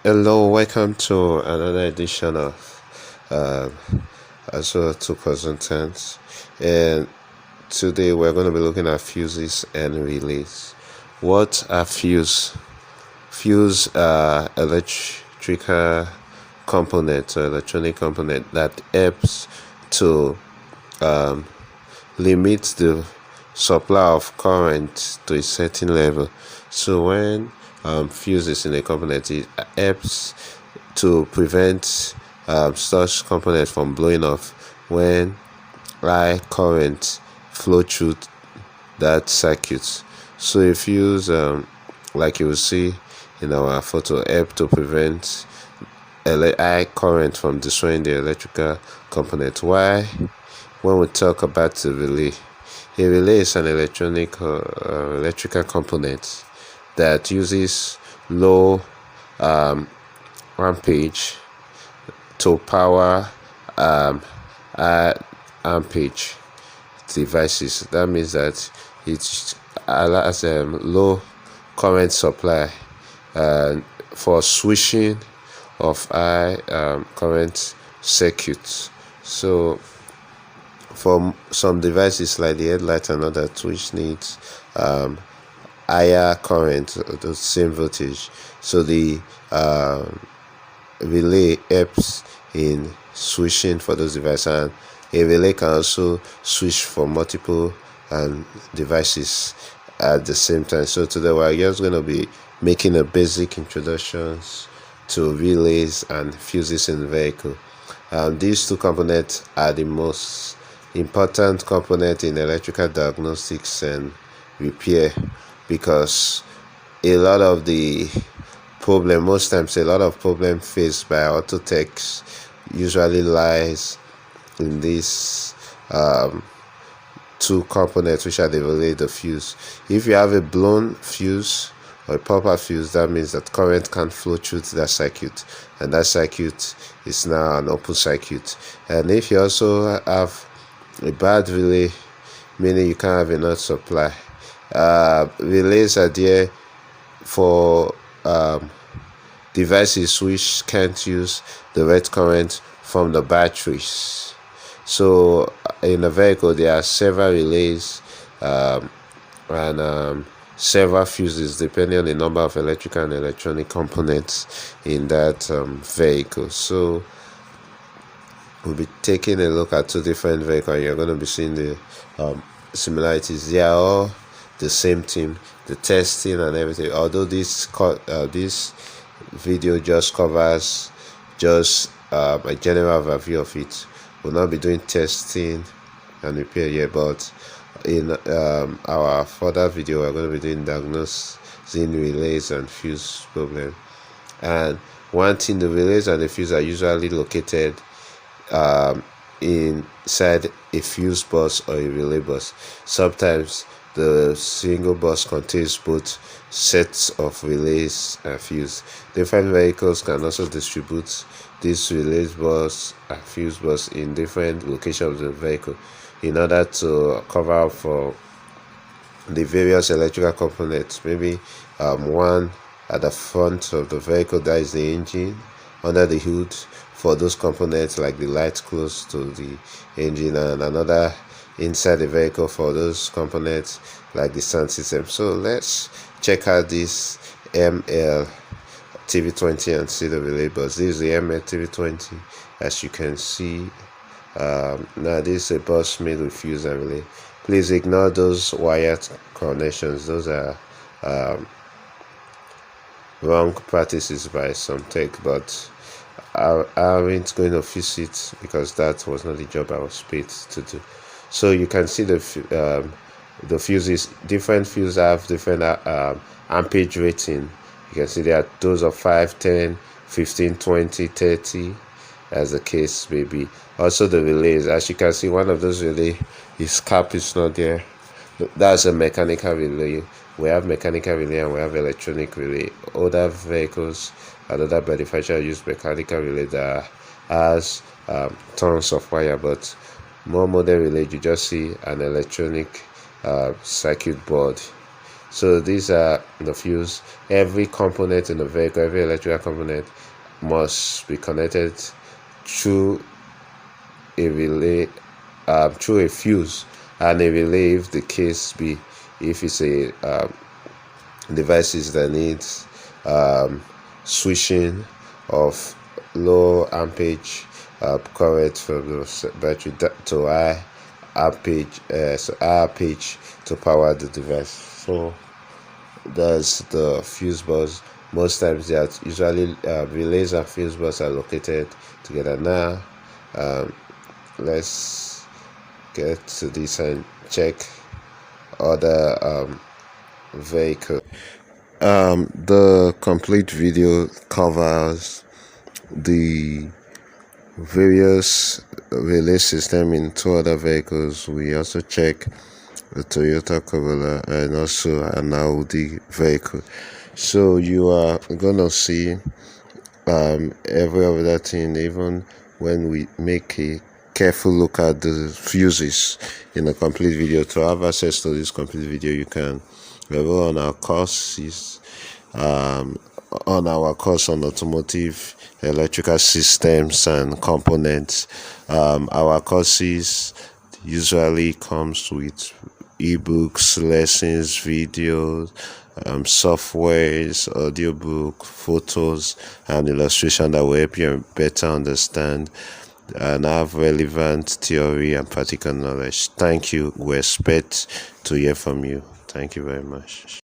Hello, welcome to another edition of also 2010, and today we're going to be looking at fuses and relays. What are fuses? Fuses are electrical component or electronic component that helps to limit the supply of current to a certain level. So when fuse is in a component, it helps to prevent such component from blowing off when high current flow through that circuit. So a fuse, like you will see in our photo, help to prevent high current from destroying the electrical component. Why? When we talk about the relay, a relay is an electrical component that uses low ampage to power high ampage devices. That means that it allows low current supply for switching of high current circuits. So for some devices like the headlight and other, which needs higher current, the same voltage, so the relay helps in switching for those devices, and a relay can also switch for multiple devices at the same time. So today we're just going to be making a basic introductions to relays and fuses in the vehicle. These two components are the most important component in electrical diagnostics and repair, because a lot of problem faced by auto techs usually lies in these two components, which are the relay, the fuse. If you have a blown fuse or a proper fuse, that means that current can't flow through to that circuit, and that circuit is now an open circuit. And if you also have a bad relay, meaning you can't have enough supply. Relays are there for devices which can't use direct current from the batteries. So in a vehicle there are several relays and several fuses depending on the number of electrical and electronic components in that vehicle. So we'll be taking a look at two different vehicles. You're going to be seeing the similarities. They are all the same thing, the testing and everything. Although this video just covers a general overview of it, we'll not be doing testing and repair here, but in our further video we're going to be doing diagnosing relays and fuse problem. And one thing, the relays and the fuse are usually located inside a fuse bus or a relay bus. Sometimes the single bus contains both sets of relays and fuse. Different vehicles can also distribute these relays bus and fuse bus in different locations of the vehicle in order to cover up for the various electrical components. Maybe one at the front of the vehicle, that is the engine, under the hood for those components like the light close to the engine, and another inside the vehicle for those components like the sound system. So let's check out this ML TV20 and see the relay bus. This is the ML TV20, as you can see. Now this is a bus made with fuse and relay. Please ignore those wired connections. Those are wrong practices by some tech, but I aren't going to fix it because that was not the job I was paid to do. So you can see the fuses. Different fuses have different ampage rating. You can see there are those of 5, 10, 15, 20, 30, as the case may be. Also the relays, as you can see, one of those relay, his cap is not there. That's a mechanical relay. We have mechanical relay and we have electronic relay. Other vehicles and other manufacturers use mechanical relay that has tons of wire, but more modern relay, you just see an electronic circuit board. So these are the fuse. Every component in the vehicle, every electrical component, must be connected through a relay, through a fuse and a relay, if the case be, if it's a devices that needs switching of low ampage current from the battery to high ampage, high ampage to power the device. So that's the fuse bus. Most times they are usually relays and fuse bus are located together. Now let's get to this and check other vehicle. The complete video covers the various relay system in two other vehicles. We also check the Toyota Corolla and also an Audi vehicle. So you are gonna see every other thing, even when we make a careful look at the fuses in a complete video. To have access to this complete video, you can go on our courses, on our course on automotive electrical systems and components. Our courses usually comes with ebooks, lessons, videos, softwares, audiobook, photos, and illustration that will help you better understand and have relevant theory and practical knowledge. Thank you. We expect to hear from you. Thank you very much.